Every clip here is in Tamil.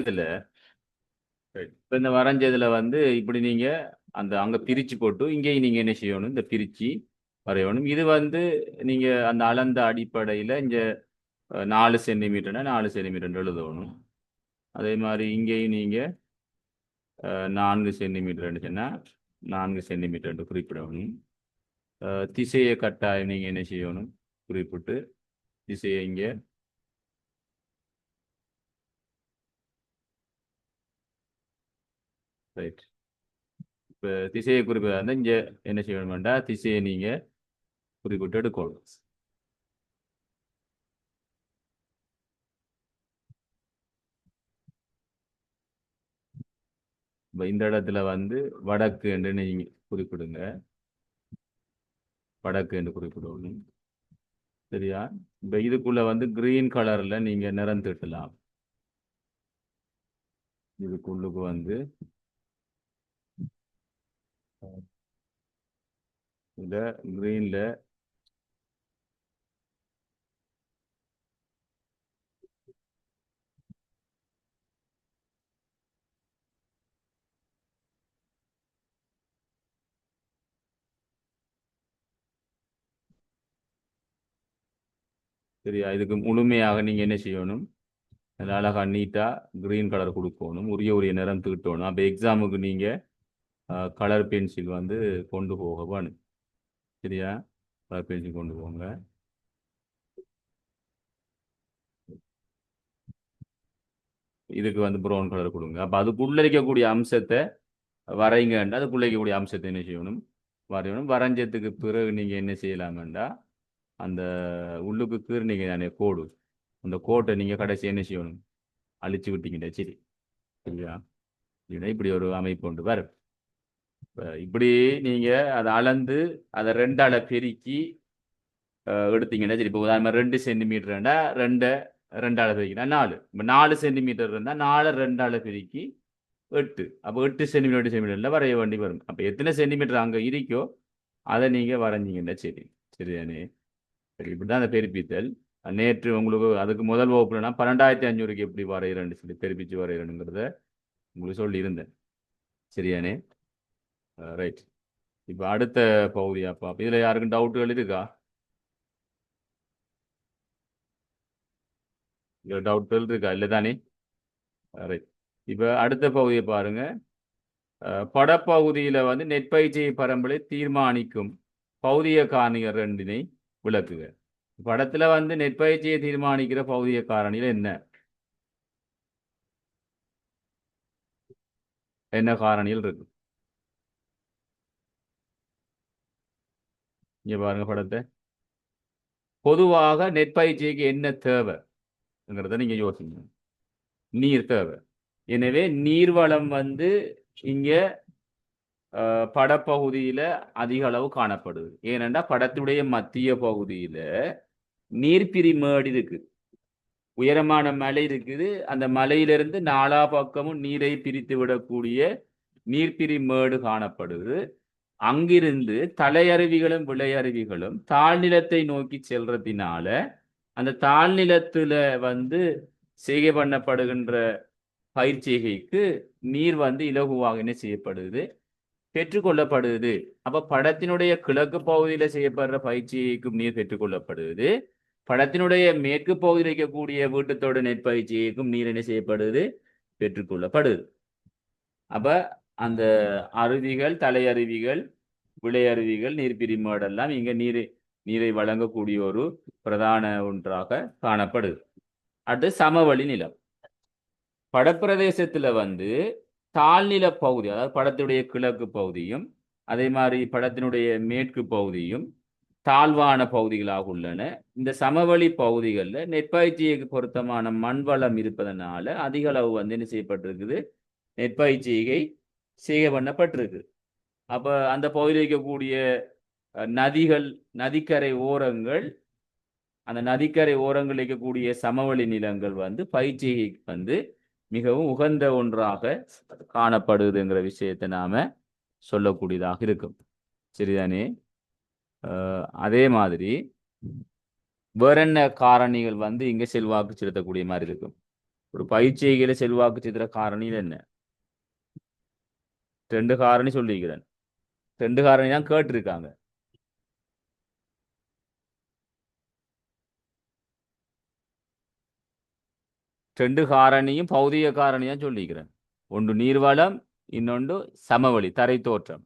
இதுல இப்ப இந்த வரைஞ்சதுல வந்து இப்படி நீங்க அந்த அங்க பிரிச்சு போட்டு இங்கேயும் நீங்க என்ன செய்யணும், இந்த பிரிச்சு வரையணும். இது வந்து நீங்க அந்த அளந்த அடிப்படையில இங்க 4 சென்டிமீட்டர்னா 4 சென்டிமீட்டர் எழுதணும். அதே மாதிரி இங்கேயும் நீங்க 4 சென்டிமீட்டர் சொன்னா 4 சென்டிமீட்டர் குறிப்பிடணும். திசையை கட்டாயம் நீங்க என்ன செய்யணும், குறிப்பிட்டு திசையை இங்க ரைட். இப்போ திசையை குறிப்பிட இருந்தால் இங்க என்ன செய்யணும்டா, திசையை நீங்க குறிப்பிட்டு எடுக்கணும். இப்போ இந்த இடத்துல வந்து வடக்கு என்று நீங்க குறிப்பிடுங்க. வடக்கு என்று குறிப்பிடணும். சரியா? இப்போ இதுக்குள்ள வந்து கிரீன் கலர்ல நீங்க நிறம் தீட்டலாம். இதுக்குள்ளுக்கு வந்து இந்த கிரீன்ல சரியா, இதுக்கு முழுமையாக நீங்க என்ன செய்யணும், நல்ல அழகா நீட்டா கிரீன் கலர் கொடுக்கணும், உரிய நிறம் தீட்டணும். அப்போ எக்ஸாமுக்கு நீங்க கலர் பென்சில் வந்து கொண்டு போக வேணும். சரியா? கலர் பென்சில் கொண்டு போங்க. இதுக்கு வந்து ப்ரௌன் கலர் கொடுங்க. அப்போ அதுக்குள்ள இருக்கக்கூடிய அம்சத்தை வரைங்கண்டா, அதுக்குள்ள இருக்கக்கூடிய அம்சத்தை என்ன செய்யணும், வரையணும். வரைஞ்சதுக்கு பிறகு நீங்க என்ன செய்யலாமண்டா, அந்த உள்ளுக்கு கீறினீங்க தானே கோடு, அந்த கோட்டை நீங்க கடைசி என்ன செய்யணும், அழிச்சு விட்டீங்கடா. சரி, சரியா? இப்படி ஒரு அமைப்பு உண்டு பாரு. இப்படி நீங்க அதை அளந்து அதை ரெண்டால பெருக்கி எடுத்தீங்கன்னா சரி. இப்போ உதாரணமா 2 சென்டிமீட்டர்ண்டா ரெண்டால பெருக்கினா 4. இப்போ 4 சென்டிமீட்டர் இருந்தால் 4 ரெண்டால பெருக்கி 8. அப்போ 8 சென்டிமீட்டர் வரைய வேண்டி வரும். அப்போ எத்தனை சென்டிமீட்டர் அங்கே இருக்கோ அதை நீங்கள் வரைஞ்சிங்கன்னா சரி. சரிதானே? சரி, இப்படிதான் அந்த பெருப்பித்தல். நேற்று உங்களுக்கு அதுக்கு முதல் வகுப்புலனா 12,500க்கு எப்படி வரைகிறேன்னு சொல்லி பெருப்பிச்சு வரைகிறேனுங்கிறத உங்களுக்கு சொல்லியிருந்தேன். சரியானே? ரைட். இப்போ அடுத்த பகுதியாப்பா. இதில் யாருக்கும் டவுட்டுகள் இருக்கா? இதில் டவுட்டுகள் இருக்கா? இல்லை தானே? ரைட். இப்போ அடுத்த பகுதியை பாருங்க. படப்பகுதியில் வந்து நெற்பயிற்சியை பரம்பலை தீர்மானிக்கும் பௌதிக காரணிகள் ரெண்டினை விளக்குக. படத்துல வந்து நெற்பயிற்சியை தீர்மானிக்கிற பௌதிக காரணிகள் என்ன என்ன காரணிகள் இருக்கு? இங்க பாருங்க படத்தை. பொதுவாக நெற்பயிற்சிக்கு என்ன தேவைங்கிறத நீங்க யோசிங்க. நீர் தேவை. எனவே நீர்வளம் வந்து இங்க படப்பகுதியில அதிக அளவு காணப்படுது. ஏனென்றா படத்துடைய மத்திய பகுதியில நீர்பிரி மேடு இருக்கு, உயரமான மலை இருக்குது. அந்த மலையிலிருந்து நாலா பக்கமும் நீரை பிரித்து விடக்கூடிய நீர்பிரி மேடு காணப்படுது. அங்கிருந்து தலையருவிகளும் விளையருவிகளும் தாழ்நிலத்தை நோக்கி செல்றதினால அந்த தாழ்நிலத்துல வந்து செய்கை பண்ணப்படுகின்ற பயிர்ச்செய்கைக்கு நீர் வந்து இலகுவாக என்ன செய்யப்படுது, பெற்றுக்கொள்ளப்படுது. அப்ப படத்தினுடைய கிழக்கு பகுதியில செய்யப்படுற பயிற்சியைக்கும் நீர் பெற்றுக்கொள்ளப்படுது. படத்தினுடைய மேற்கு பகுதியில் இருக்கக்கூடிய வீட்டுத்தோட நெற்பயிற்சியைக்கும் நீர் என்ன செய்யப்படுது, பெற்றுக்கொள்ளப்படுது. அப்ப அந்த அருவிகள், தலையருவிகள், விளையருவிகள், நீர்பிரிமாடெல்லாம் இங்க நீரை வழங்கக்கூடிய ஒரு பிரதான ஒன்றாக காணப்படுது. அடுத்து சமவெளி நிலம். படப்பிரதேசத்துல வந்து தாழ்நில பகுதி, அதாவது படத்துடைய கிழக்கு பகுதியும் அதே மாதிரி படத்தினுடைய மேற்கு பகுதியும் தாழ்வான பகுதிகளாக உள்ளன. இந்த சமவெளி பகுதிகளில் நெற்பயிற்சிக்கு பொருத்தமான மண் வளம் இருப்பதனால அதிக அளவு வந்து என்ன செய்யப்பட்டிருக்குது, நெற்பயிற்சிகை செய்கை பண்ணப்பட்டிருக்கு. அப்ப அந்த பகுதியில் இருக்கக்கூடிய நதிகள், நதிக்கரை ஓரங்கள், அந்த நதிக்கரை ஓரங்கள் இருக்கக்கூடிய சமவெளி நிலங்கள் வந்து பயிற்சிகைக்கு வந்து மிகவும் உகந்த ஒன்றாக காணப்படுதுங்கிற விஷயத்தை நாம சொல்லக்கூடியதாக இருக்கும். சரிதானே? அதே மாதிரி வேற என்ன காரணிகள் வந்து இங்க செல்வாக்கு செலுத்தக்கூடிய மாதிரி இருக்கும்? ஒரு பயிற்சிகையில செல்வாக்கு செலுத்துற காரணியில் என்ன? 2 காரணி சொல்லிக்கிறேன். 2 காரணி தான் கேட்டிருக்காங்க. ரெண்டு காரணியும் பௌதிக காரணியா சொல்லிக்கிறேன். ஒன்று நீர்வளம், இன்னொன்று சமவெளி தரை தோற்றம்.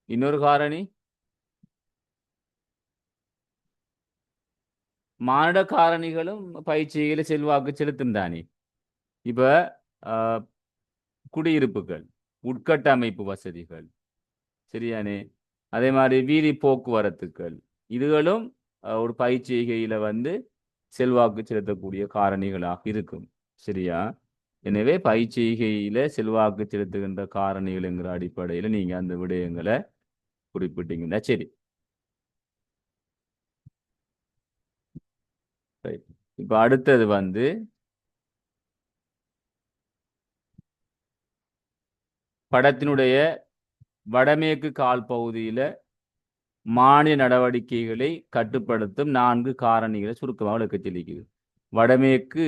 இன்னொரு காரணி மானுட காரணிகளும் பயிற்சியில செல்வாக்கு செலுத்தும் தானே. இப்ப குடியிருப்புகள், உட்கட்டமைப்பு வசதிகள், சரியானே. அதே மாதிரி வீதி போக்குவரத்துக்கள், இதுகளும் ஒரு பயிற்சிகையில வந்து செல்வாக்கு செலுத்தக்கூடிய காரணிகளாக இருக்கும். சரியா? எனவே பயிற்சிகையில செல்வாக்கு செலுத்துகின்ற காரணிகள்ங்கிற அடிப்படையில நீங்க அந்த விடயங்களை குறிப்பிட்டீங்கன்னா சரி. இப்ப அடுத்தது வந்து படத்தினுடைய வடமேற்கு கால் பகுதியில மானிய நடவடிக்கைகளை கட்டுப்படுத்தும் 4 காரணிகளை சுருக்கமாக விளக்க சொல்லிக்குது. வடமேற்கு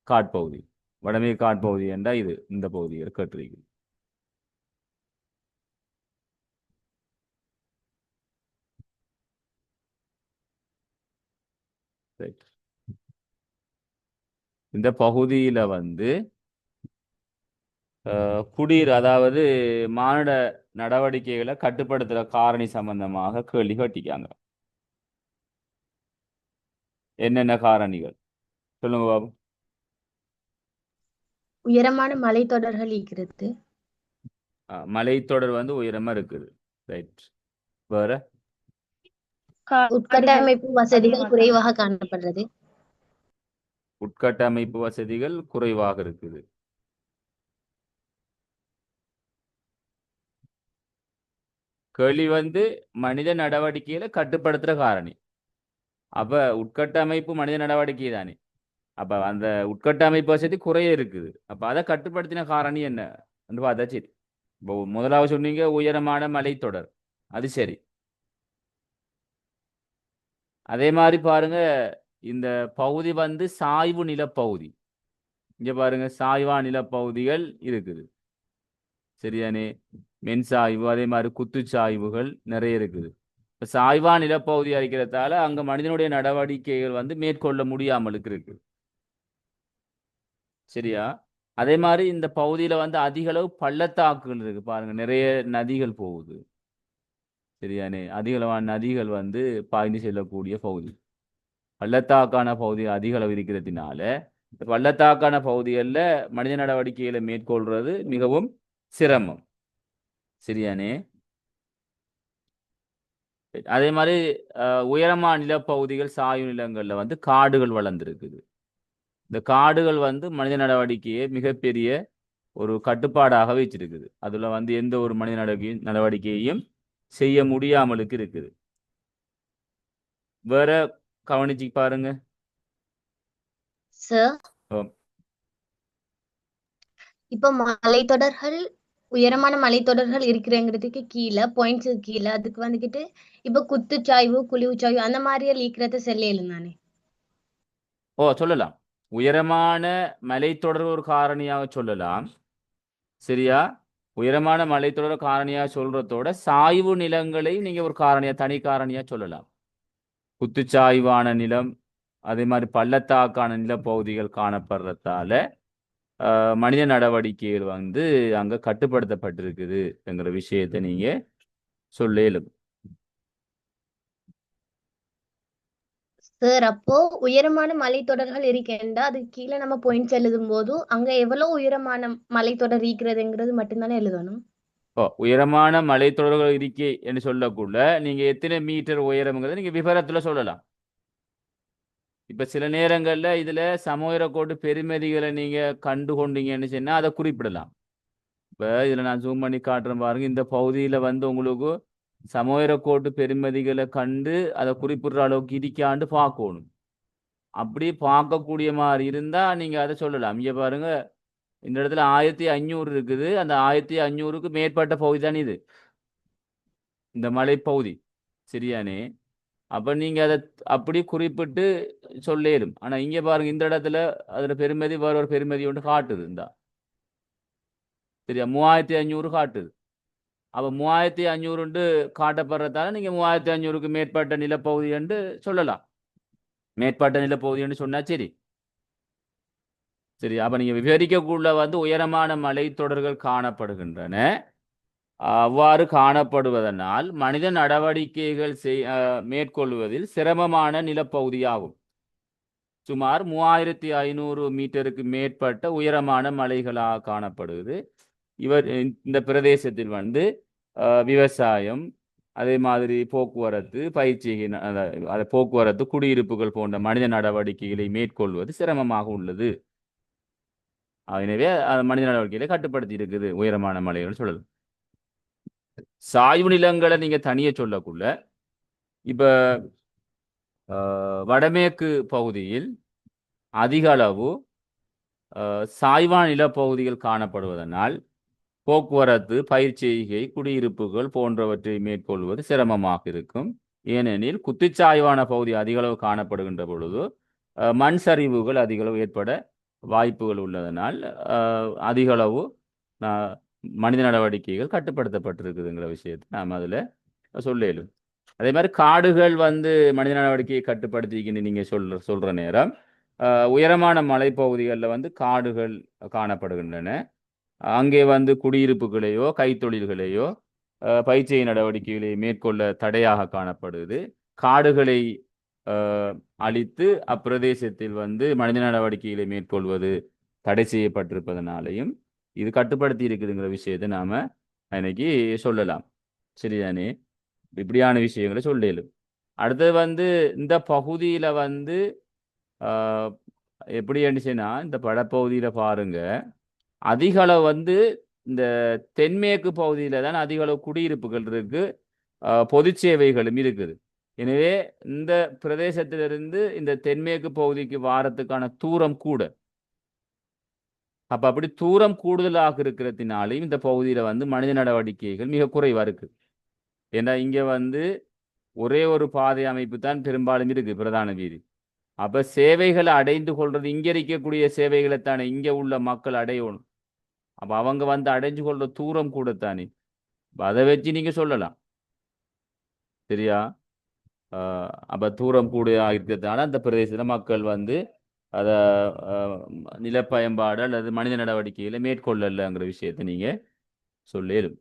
காட்பகுதி, வடமேற்கு காட்பகுதி என்றால் இது இந்த பகுதியை கட்டுரைக்குது. இந்த பகுதியில வந்து அதாவது மானுட நடவடிக்கைகளை கட்டுப்படுத்துற காரணி சம்பந்தமாக கேள்வி கேட்டிருக்காங்க. என்னென்ன காரணிகள் சொல்லுங்க பாபு. உயரமான மலைத்தொடர்கள் இருக்கிறது. மலைத்தொடர் வந்து உயரமா இருக்குது. ரைட். வேற உட்கட்டமைப்பு வசதிகள் குறைவாக காணப்படுறது. உட்கட்டமைப்பு வசதிகள் குறைவாக இருக்குது. கேள்வி வந்து மனித நடவடிக்கையில கட்டுப்படுத்துற காரணி. அப்ப உட்கட்டமைப்பு மனித நடவடிக்கை தானே. அப்ப அந்த உட்கட்டமைப்பு வசதி குறைய இருக்குது. அப்ப அதை கட்டுப்படுத்தின காரணி என்ன என்று பார்த்தா சரி. இப்போ முதலாவது சொன்னீங்க உயரமான மலைத்தொடர், அது சரி. அதே மாதிரி பாருங்க, இந்த பகுதி வந்து சாய்வு நிலப்பகுதி. இங்க பாருங்க சாய்வா நிலப்பகுதிகள் இருக்குது. சரியானே. மென் சாய்வு, அதே மாதிரி குத்துச்சாய்வுகள் நிறைய இருக்குது. இப்ப சாய்வா நிலப்பகுதி இருக்கிறதால அங்க மனிதனுடைய நடவடிக்கைகள் வந்து மேற்கொள்ள முடியாமல் இருக்கு. சரியா? அதே மாதிரி இந்த பகுதியில வந்து அதிக அளவு பள்ளத்தாக்குகள் இருக்கு. பாருங்க நிறைய நதிகள் போகுது. சரியானே. அதிக அளவான நதிகள் வந்து பாய்ந்து செல்லக்கூடிய பகுதி. பள்ளத்தாக்கான பகுதி அதிக அளவு இருக்கிறதுனால பள்ளத்தாக்கான பகுதிகளில் மனித நடவடிக்கைகளை மேற்கொள்றது மிகவும் சிரமம். சரியானே. அதே மாதிரி உயரமான நிலப்பகுதிகள் சாய்வு நிலங்கள்ல வந்து காடுகள் வளர்ந்துருக்குது. இந்த காடுகள் வந்து மனித நடவடிக்கையை மிகப்பெரிய ஒரு கட்டுப்பாடாக வச்சிருக்குது. அதுல வந்து எந்த ஒரு மனித நடவடிக்கையையும் செய்ய முடியாமலுக்கு இருக்குது. வேற கவனிச்சு பாருங்க. இப்ப மலைத்தொடர்கள், உயரமான மலைத்தொடர்கள் இருக்கிறங்கிறதுக்கு கீழே பாயிண்ட்ஸ் கீழே அதுக்கு வந்துகிட்டு இப்ப குத்துச்சாய்வு, குழிவுச்சாய்வு அந்த மாதிரியே லீக்கிறத செல்லையிலும் தானே. சொல்லலாம். உயரமான மலைத்தொடர் ஒரு காரணியாக சொல்லலாம். சரியா? உயரமான மலைத்தொடர் காரணியா சொல்றதோட சாய்வு நிலங்களை நீங்க ஒரு காரணியா, தனி காரணியா சொல்லலாம். குத்துச்சாய்வான நிலம், அதே மாதிரி பள்ளத்தாக்கான நிலப்பகுதிகள் காணப்படுறதால மனித நடவடிக்கைகள் வந்து அங்க கட்டுப்படுத்தப்பட்டிருக்குது என்கிற விஷயத்தை நீங்க சொல்ல. சார், அப்போ உயரமான மலைத்தொடர்கள் இருக்கேன்டா அதுக்கு கீழே நம்ம பாயிண்ட்ஸ் எழுதும் போது அங்க எவ்வளவு உயரமான மலைத்தொடர் இருக்கிறதுங்கிறது மட்டும்தானே எழுதணும். உயரமான மலைத்தொடர்கள் இருக்கே என்று சொல்லக்குள்ள நீங்க எத்தனை மீட்டர் உயரம்ங்கிறத நீங்க விவரத்துல சொல்லலாம். இப்ப சில நேரங்கள்ல இதுல சமோயர கோட்டு பெருமதிகளை நீங்க கண்டு கொண்டீங்கன்னு சொன்னா அதை குறிப்பிடலாம். இப்ப இதுல நான் ஜூம் பண்ணி காட்டுறேன் பாருங்க. இந்த பகுதியில வந்து உங்களுக்கு சமோயர கோட்டு பெருமதிகளை கண்டு அதை குறிப்பிடுற அளவுக்கு இருக்காண்டு பார்க்கணும். அப்படி பார்க்கக்கூடிய மாதிரி இருந்தா நீங்க அதை சொல்லலாம். இங்க பாருங்க, இந்த இடத்துல 1500 இருக்குது. அந்த 1500க்கு மேற்பட்ட பகுதி தான் இது, இந்த மலைப்பகுதி. சரியானே. அப்ப நீங்க அதை அப்படி குறிப்பிட்டு சொல்லேலும். ஆனா இங்க பாருங்க, இந்த இடத்துல அதுல பெருமதி வேற ஒரு பெருமதி ஒன்று காட்டுது. இந்த சரியா 3500 காட்டுது. அப்ப 3500 காட்டப்படுறதால நீங்க 3500க்கு மேற்பட்ட நிலப்பகுதி என்று சொல்லலாம். மேற்பட்ட நிலப்பகுதி என்று சொன்னா சரி. சரி, அப்ப நீங்க விவரிக்கக்குள்ள வந்து உயரமான மலைத்தொடர்கள் காணப்படுகின்றன. அவ்வாறு காணப்படுவதனால் மனித நடவடிக்கைகள் மேற்கொள்வதில் சிரமமான நிலப்பகுதியாகும். சுமார் 3500 மீட்டருக்கு மேற்பட்ட உயரமான மலைகளாக காணப்படுது. இந்த பிரதேசத்தில் வந்து விவசாயம், அதே மாதிரி போக்குவரத்து, பயிற்சி, போக்குவரத்து, குடியிருப்புகள் போன்ற மனித நடவடிக்கைகளை மேற்கொள்வது சிரமமாக உள்ளது. எனவே மனித நடவடிக்கைகளை கட்டுப்படுத்தி இருக்குது உயரமான மலைகள் சொல்லலாம். சாய்வு நிலங்களை நீங்க தனியே சொல்லக்குள்ள இப்ப வடமேற்கு பகுதியில் அதிக அளவு சாய்வான நிலப்பகுதிகள் காணப்படுவதனால் போக்குவரத்து, பயிற்சிகை, குடியிருப்புகள் போன்றவற்றை மேற்கொள்வது சிரமமாக இருக்கும். ஏனெனில் குத்துச்சாய்வான பகுதி அதிக அளவு காணப்படுகின்ற பொழுது மண் சரிவுகள் அதிக அளவு ஏற்பட வாய்ப்புகள் உள்ளதனால் அதிக அளவு மனித நடவடிக்கைகள் கட்டுப்படுத்தப்பட்டிருக்குதுங்கிற விஷயத்தை நாம் அதில் சொல்லும். அதே மாதிரி காடுகள் வந்து மனித நடவடிக்கையை கட்டுப்படுத்திக்கின்னு நீங்க சொல்ற நேரம் உயரமான மலைப்பகுதிகளில் வந்து காடுகள் காணப்படுகின்றன. அங்கே வந்து குடியிருப்புகளையோ கைத்தொழில்களையோ பயிற்சி நடவடிக்கைகளை மேற்கொள்ள தடையாக காணப்படுது. காடுகளை அழித்து அப்பிரதேசத்தில் வந்து மனித நடவடிக்கைகளை மேற்கொள்வது தடை செய்யப்பட்டிருப்பதனாலையும் இது கட்டுப்படுத்தி இருக்குதுங்கிற விஷயத்தை நாம இன்னைக்கு சொல்லலாம். சரிதானே? இப்படியான விஷயங்களை சொல்லலும். அடுத்தது வந்து இந்த பகுதியில வந்து எப்படி இருந்துச்சுன்னா, இந்த படப்பகுதியில பாருங்க, அதிக அளவு வந்து இந்த தென்மேற்கு பகுதியில தான் அதிக அளவு குடியிருப்புகள் இருக்கு, பொது சேவைகளும் இருக்குது. எனவே இந்த பிரதேசத்திலிருந்து இந்த தென்மேற்கு பகுதிக்கு வாரத்துக்கான தூரம் கூட. அப்ப அப்படி தூரம் கூடுதலாக இருக்கிறதுனாலையும் இந்த பகுதியில வந்து மனித நடவடிக்கைகள் மிக குறைவா இருக்கு. ஏன்னா இங்க வந்து ஒரே ஒரு பாதை அமைப்பு தான் பெரும்பாலும் இருக்கு, பிரதான வீதி. அப்ப சேவைகளை அடைந்து கொள்றது, இங்க இருக்கக்கூடிய சேவைகளைத்தானே இங்க உள்ள மக்கள் அடையணும். அப்ப அவங்க வந்து அடைஞ்சு கொள்ற தூரம் கூடத்தானே. அதை வச்சு நீங்க சொல்லலாம். சரியா? அப்ப தூரம் கூட இருக்கிறதுனால அந்த பிரதேசத்துல மக்கள் வந்து அத நிலப்பயன்பாடு அல்லது மனித நடவடிக்கைகளை மேற்கொள்ளலங்கிற விஷயத்தை நீங்க சொல்லும்.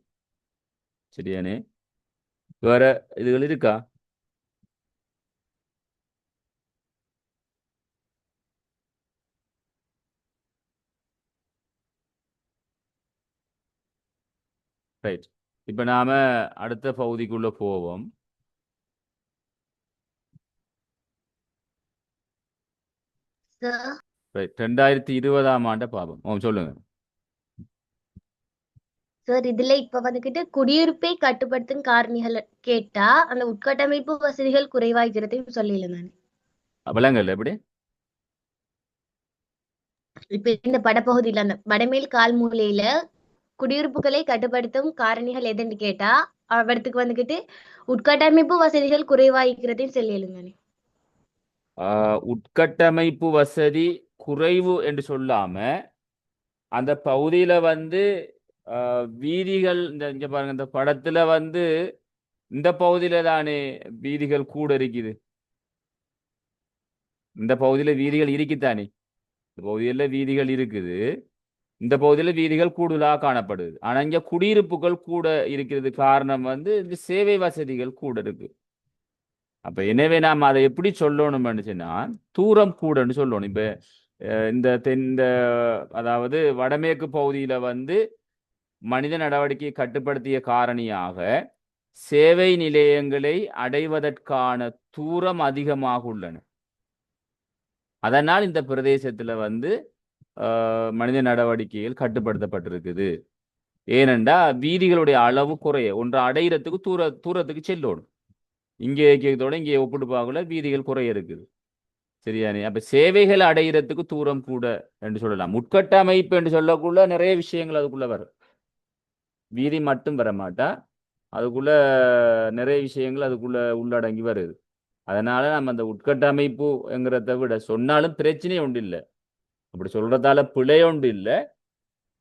சரியானே? வேற இதுகள் இருக்கா? ரைட். இப்ப நாம அடுத்த பகுதிக்குள்ள போவோம். ரைட். 2020ஆம் ஆண்ட பாவம் சொல்லுங்க. சார், இதுல இப்ப வந்துகிட்டு குடியிருப்பை கட்டுப்படுத்தும் காரணிகள் கேட்டா அந்த உட்கட்டமைப்பு வசதிகள் குறைவாகிறதையும் சொல்லல நான். விலங்கல் எப்படி? இப்ப இந்த படப்பகுதியில அந்த வடமேல் கால் மூலையில குடியிருப்புகளை கட்டுப்படுத்தும் காரணிகள் எதுன்னு கேட்டா அவருக்கு வந்துகிட்டு உட்கட்டமைப்பு வசதிகள் குறைவாகிறதையும் சொல்லலுங்க. உட்கட்டமைப்பு வசதி குறைவு என்று சொல்லாம அந்த பகுதியில வந்து வீதிகள், இங்க பாருங்க, இந்த படத்துல வந்து இந்த பகுதியில தானே வீதிகள் கூட இருக்குது. இந்த பகுதியில வீதிகள் இருக்குத்தானே. இந்த பகுதியில வீதிகள் இருக்குது. இந்த பகுதியில வீதிகள் கூடுதலாக காணப்படுது. ஆனா இங்க குடியிருப்புகள் கூட இருக்கிறது காரணம் வந்து இந்த சேவை வசதிகள் கூட இருக்கு. அப்ப எனவே நாம் அதை எப்படி சொல்லணும்னு சொன்னா, தூரம் கூடன்னு சொல்லணும். இப்ப இந்த அதாவது வடமேற்கு பகுதியில வந்து மனித நடவடிக்கையை கட்டுப்படுத்திய காரணியாக சேவை நிலையங்களை அடைவதற்கான தூரம் அதிகமாக உள்ளன. அதனால் இந்த பிரதேசத்துல வந்து மனித நடவடிக்கைகள் கட்டுப்படுத்தப்பட்டிருக்குது. ஏனென்றா வீதிகளுடைய அளவு குறைய ஒன்று அடையிறதுக்கு தூரத்துக்கு செல்லணும். இங்கே இருக்கிறதோட இங்கே ஒப்பிட்டு பார்க்கல வீதிகள் குறைய இருக்குது. சரியானே? அப்ப சேவைகள் அடையிறதுக்கு தூரம் கூட என்று சொல்லலாம். உட்கட்டமைப்பு என்று சொல்லக்குள்ள நிறைய விஷயங்கள் அதுக்குள்ள வரும். வீதி மட்டும் வர மாட்டா, அதுக்குள்ள நிறைய விஷயங்கள் அதுக்குள்ள உள்ளடங்கி வருது. அதனால நம்ம அந்த உட்கட்டமைப்புங்கிறத விட சொன்னாலும் பிரச்சனை ஒன்று இல்லை. அப்படி சொல்றதால பிழை ஒன்று இல்லை.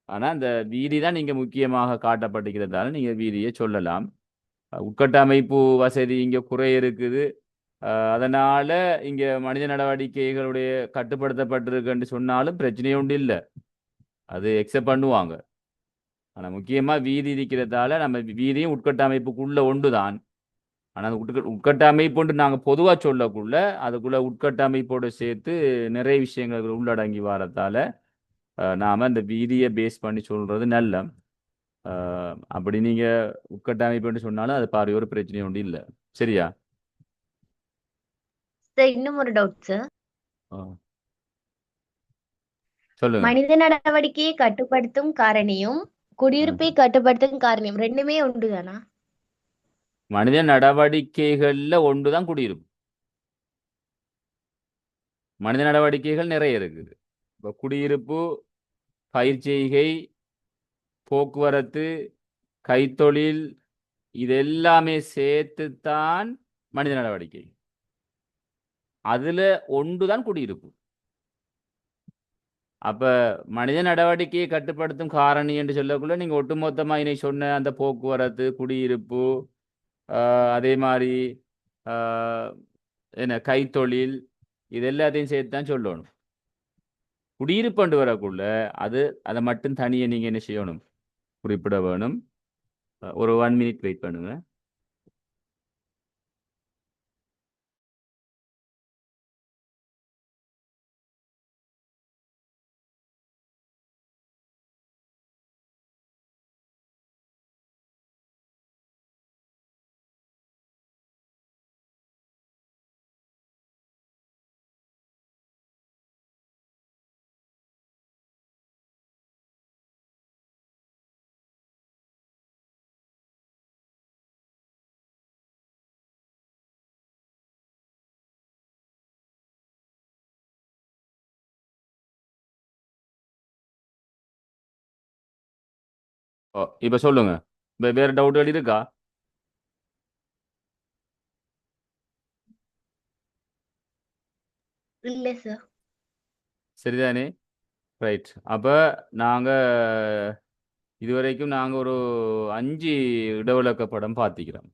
ஆனா அந்த வீதி தான் நீங்க முக்கியமாக காட்டப்பட்டிருக்கிறதால நீங்க வீதியை சொல்லலாம். உட்கட்டமைப்பு வசதி இங்க குறை இருக்குது. அதனால இங்க மனித நடவடிக்கைகளுடைய கட்டுப்படுத்தப்பட்டிருக்குன்னு சொன்னாலும் பிரச்சனை ஒன்று இல்லை. அது எக்ஸெப்ட் பண்ணுவாங்க. ஆனா முக்கியமா வீதி இருக்கிறதால நம்ம வீதியும் உட்கட்டமைப்புக்குள்ள ஒன்றுதான். ஆனா அந்த உட்கட்டமைப்பு நாங்க பொதுவா சொல்லக்குள்ள அதுக்குள்ள உட்கட்டமைப்போடு சேர்த்து நிறைய விஷயங்கள் உள்ளடங்கி வரதால நாம இந்த வீதியை பேஸ் பண்ணி சொல்றது நல்ல. அப்படி நீங்க உட்கட்டமைப்புன்னு சொன்னாலும் அது பாரு ஒரு பிரச்சனையும் ஒன்று இல்லை. சரியா? சார் இன்னும் ஒரு டவுட் சார். ஆ, சொல்லுங்க. மனித நடவடிக்கையை கட்டுப்படுத்தும் காரணியும் குடியிருப்பை கட்டுப்படுத்தும் காரணியும் ரெண்டுமே உண்டுதானா? மனித நடவடிக்கைகள்ல ஒன்றுதான் குடியிருப்பு. மனித நடவடிக்கைகள் நிறைய இருக்குது. இப்போ குடியிருப்பு, பயிர் செய்கை, போக்குவரத்து, கைத்தொழில், இது எல்லாமே சேர்த்துத்தான் மனித நடவடிக்கை. அதுல ஒன்றுதான் குடியிருப்பு. அப்ப மனித நடவடிக்கையை கட்டுப்படுத்தும் காரணி என்று சொல்லக்குள்ள நீங்க ஒட்டுமொத்தமா இனி சொன்ன அந்த போக்குவரத்து, குடியிருப்பு, அதே மாதிரி என்ன கைத்தொழில், இது எல்லாத்தையும் சேர்த்து தான் சொல்லணும். குடியிருப்பு வரக்குள்ள அதை மட்டும் தனியே நீங்க என்ன செய்யணும், குறிப்பிட வேணும். ஒரு 1 மினிட் வெயிட் பண்ணுங்க. இப்ப சொல்லுங்க. வேற டவுட் இருக்கா? இல்ல சார். சரிதானே? ரைட். அப்ப நாங்க இதுவரைக்கும் நாங்க ஒரு 5 இடவிளக்க படம் பார்த்திக்கிறோம்.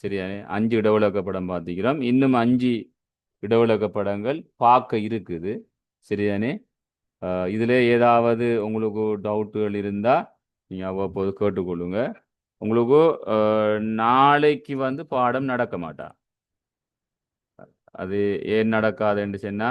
சரிதானே? 5 இடவிளக்க படம் பார்த்திக்கிறோம். இன்னும் 5 இடவிளக்க படங்கள் பார்க்க இருக்குது. சரிதானே? இதுல ஏதாவது உங்களுக்கு டவுட்டுகள் இருந்தா நீங்க அவ்வப்போது கேட்டுக்கொள்ளுங்க. உங்களுக்கு நாளைக்கு பாடம் நடக்க மாட்டா. அது ஏன் நடக்காதுன்னு சொன்னா